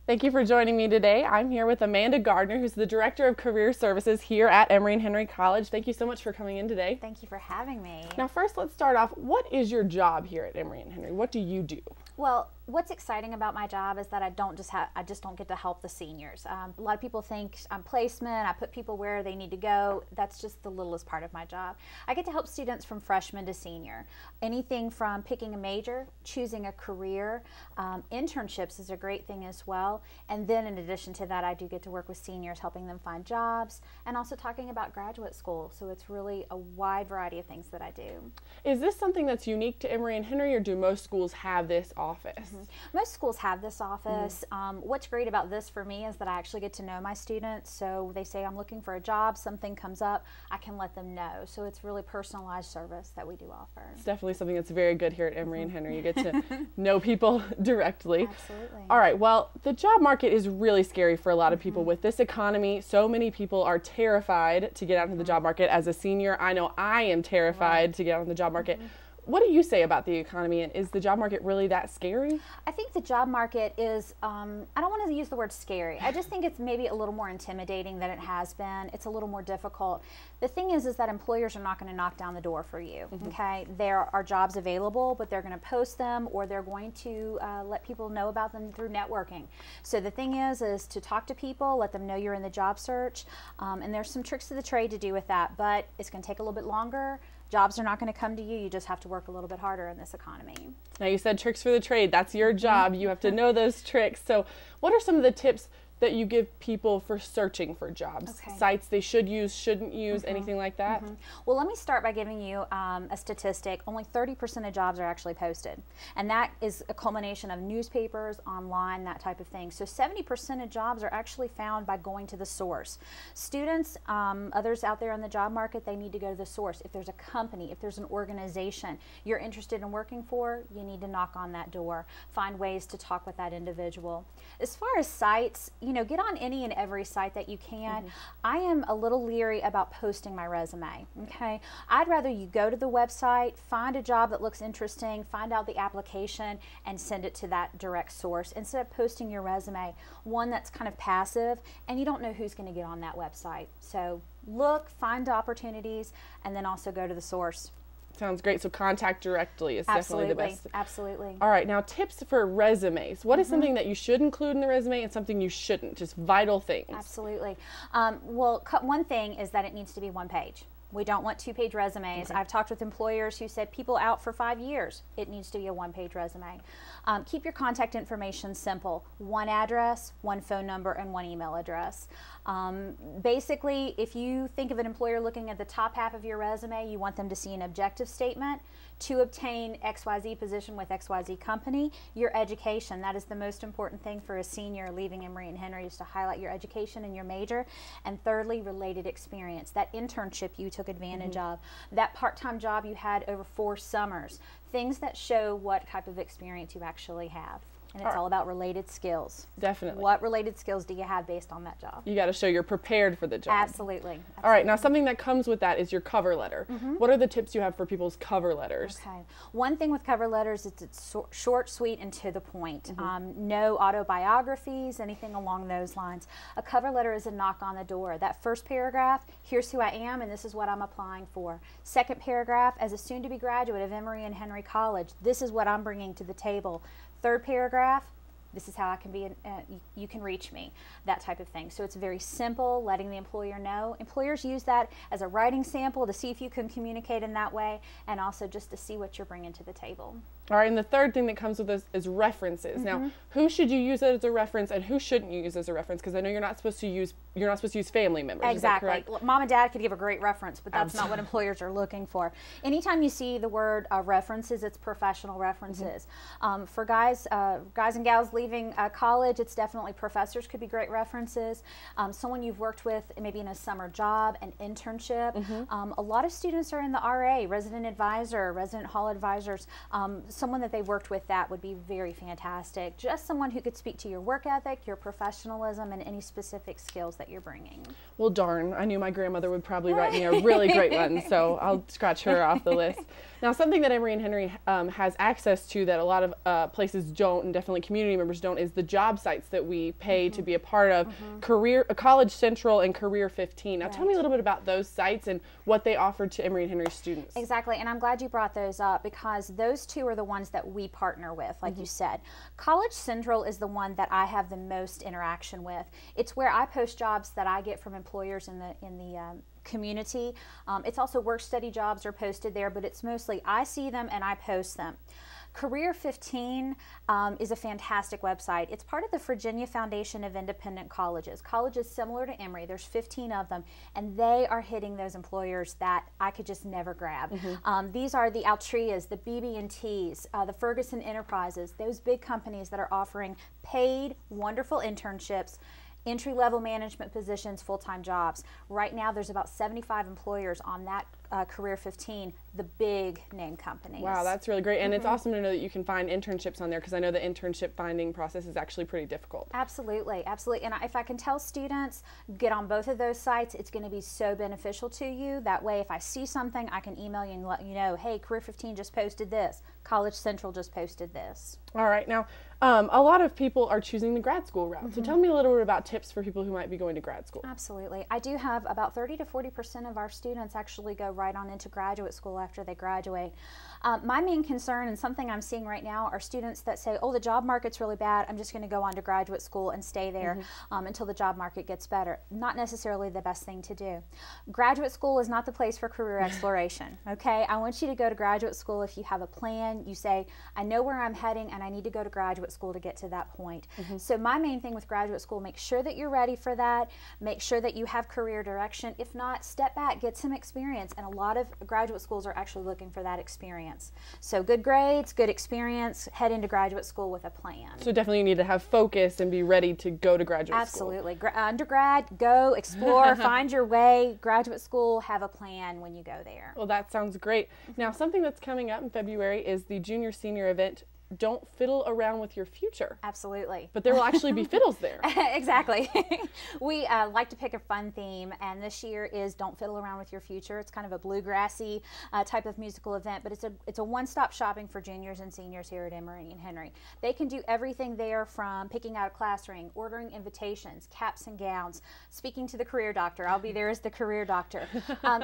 Thank you for joining me today. I'm here with Amanda Gardner, who's the Director of Career Services here at Emory Henry College. Thank you so much for coming in today. Thank you for having me. Now first, let's start off. What is your job here at Emory Henry? What do you do? Well, what's exciting about my job is that I just don't get to help the seniors. A lot of people think I'm placement, I put people where they need to go. That's just the littlest part of my job. I get to help students from freshman to senior. Anything from picking a major, choosing a career, internships is a great thing as well. And then in addition to that, I do get to work with seniors, helping them find jobs, and also talking about graduate school. So it's really a wide variety of things that I do. Is this something that's unique to Emory and Henry, or do most schools have this office? Most schools have this office. What's great about this for me is that I actually get to know my students. So they say I'm looking for a job, something comes up, I can let them know. So it's really personalized service that we do offer. It's definitely something that's very good here at Emory and Henry. You get to know people directly. Absolutely. All right, well, the job market is really scary for a lot of people. With this economy, so many people are terrified to get out into the job market. As a senior, I know I am terrified to get out in the job market. What do you say about the economy, and is the job market really that scary? I think the job market is, I don't want to use the word scary. I just think it's maybe a little more intimidating than it has been. It's a little more difficult. The thing is that employers are not going to knock down the door for you, okay? There are jobs available, but they're going to post them, or they're going to let people know about them through networking. So the thing is to talk to people, let them know you're in the job search, and there's some tricks of the trade to do with that, but it's going to take a little bit longer. Jobs are not going to come to you. You just have to work a little bit harder in this economy. Now you said tricks for the trade. That's your job. You have to know those tricks. So what are some of the tips that you give people for searching for jobs? Okay. Sites they should use, shouldn't use, anything like that? Well, let me start by giving you a statistic. Only 30% of jobs are actually posted. And that is a culmination of newspapers, online, that type of thing. So 70% of jobs are actually found by going to the source. Students, others out there in the job market, they need to go to the source. If there's a company, if there's an organization you're interested in working for, you need to knock on that door. Find ways to talk with that individual. As far as sites, you know, get on any and every site that you can. I am a little leery about posting my resume, okay? I'd rather you go to the website, find a job that looks interesting, find out the application, and send it to that direct source instead of posting your resume, one that's kind of passive, and you don't know who's going to get on that website. So look, find opportunities, and then also go to the source. Sounds great. So contact directly is definitely the best. Absolutely. All right, now tips for resumes. What is something that you should include in the resume and something you shouldn't? Just vital things. Absolutely. Well, one thing is that it needs to be one page. We don't want two-page resumes. I've talked with employers who said people out for 5 years. It needs to be a one-page resume. Keep your contact information simple. One address, one phone number, and one email address. Basically, if you think of an employer looking at the top half of your resume, you want them to see an objective statement to obtain XYZ position with XYZ company, your education. That is the most important thing for a senior leaving Emory and Henry, is to highlight your education and your major. And thirdly, related experience. That internship you took advantage of, that part-time job you had over 4 summers, things that show what type of experience you actually have. And it's all about related skills. Definitely. What related skills do you have based on that job? You got to show you're prepared for the job. Absolutely. All right, now something that comes with that is your cover letter. What are the tips you have for people's cover letters? Okay. One thing with cover letters is it's short, sweet, and to the point. No autobiographies, anything along those lines. A cover letter is a knock on the door. That first paragraph, here's who I am and this is what I'm applying for. Second paragraph, as a soon-to-be graduate of Emory and Henry College, this is what I'm bringing to the table. Third paragraph, this is how I can be, you can reach me, that type of thing. So it's very simple, letting the employer know. Employers use that as a writing sample to see if you can communicate in that way, and also just to see what you're bringing to the table. All right, and the third thing that comes with this is references. Now, who should you use as a reference, and who shouldn't you use as a reference? Because I know you're not supposed to use family members. Exactly. Is that correct? Mom and dad could give a great reference, but that's not what employers are looking for. Anytime you see the word references, it's professional references. For guys and gals leaving college, it's definitely professors could be great references. Someone you've worked with maybe in a summer job, an internship. A lot of students are in the RA, resident advisor, resident hall advisors. someone that they worked with that would be very fantastic. Just someone who could speak to your work ethic, your professionalism, and any specific skills that you're bringing. Well, darn, I knew my grandmother would probably write me a really great one, so I'll scratch her off the list. Now, something that Emory and Henry has access to that a lot of places don't, and definitely community members don't, is the job sites that we pay to be a part of, College Central and Career 15. Now, tell me a little bit about those sites and what they offer to Emory and Henry students. Exactly, and I'm glad you brought those up because those two are the ones that we partner with, like you said. College Central is the one that I have the most interaction with. It's where I post jobs that I get from employers in the community. It's also work study jobs are posted there, but it's mostly I see them and I post them. Career 15 is a fantastic website. It's part of the Virginia Foundation of Independent Colleges. Colleges similar to Emory, there's 15 of them, and they are hitting those employers that I could just never grab. These are the Altrias, the BB&Ts, the Ferguson Enterprises, those big companies that are offering paid, wonderful internships, entry-level management positions, full-time jobs. Right now, there's about 75 employers on that Career 15, the big name companies. Wow, that's really great. And it's awesome to know that you can find internships on there because I know the internship finding process is actually pretty difficult. Absolutely, absolutely. And if I can tell students, get on both of those sites, it's going to be so beneficial to you. That way, if I see something, I can email you and let you know, hey, Career 15 just posted this. College Central just posted this. All right. Now, a lot of people are choosing the grad school route. So tell me a little bit about tips for people who might be going to grad school. Absolutely. I do have about 30 to 40% of our students actually go right on into graduate school after they graduate. My main concern and something I'm seeing right now are students that say, oh, the job market's really bad. I'm just going to go on to graduate school and stay there until the job market gets better. Not necessarily the best thing to do. Graduate school is not the place for career exploration. Okay, I want you to go to graduate school if you have a plan. You say, I know where I'm heading and I need to go to graduate school to get to that point. So my main thing with graduate school, make sure that you're ready for that. Make sure that you have career direction. If not, step back, get some experience. And a lot of graduate schools are actually looking for that experience. So good grades, good experience, head into graduate school with a plan. So definitely you need to have focus and be ready to go to graduate school. Absolutely. Undergrad, go explore, find your way. Graduate school, have a plan when you go there. Well, that sounds great. Now, something that's coming up in February is the junior senior event, Don't Fiddle Around with Your Future. Absolutely. But there will actually be fiddles there. Exactly. We like to pick a fun theme, and this year is Don't Fiddle Around with Your Future. It's kind of a bluegrassy type of musical event, but it's a one-stop shopping for juniors and seniors here at Emory and Henry. They can do everything there from picking out a class ring, ordering invitations, caps and gowns, speaking to the career doctor. I'll be there as the career doctor.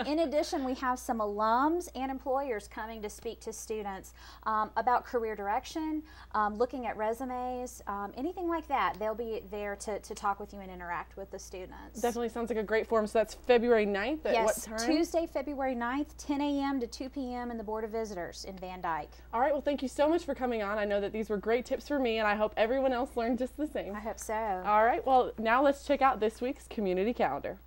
In addition, we have some alums and employers coming to speak to students about career direction, looking at resumes, anything like that. They'll be there to talk with you and interact with the students. Definitely sounds like a great forum. So that's February 9th at what time? Tuesday, February 9th, 10 a.m. to 2 p.m. in the Board of Visitors in Van Dyke. All right, well, thank you so much for coming on. I know that these were great tips for me, and I hope everyone else learned just the same. I hope so. All right, well, now let's check out this week's community calendar.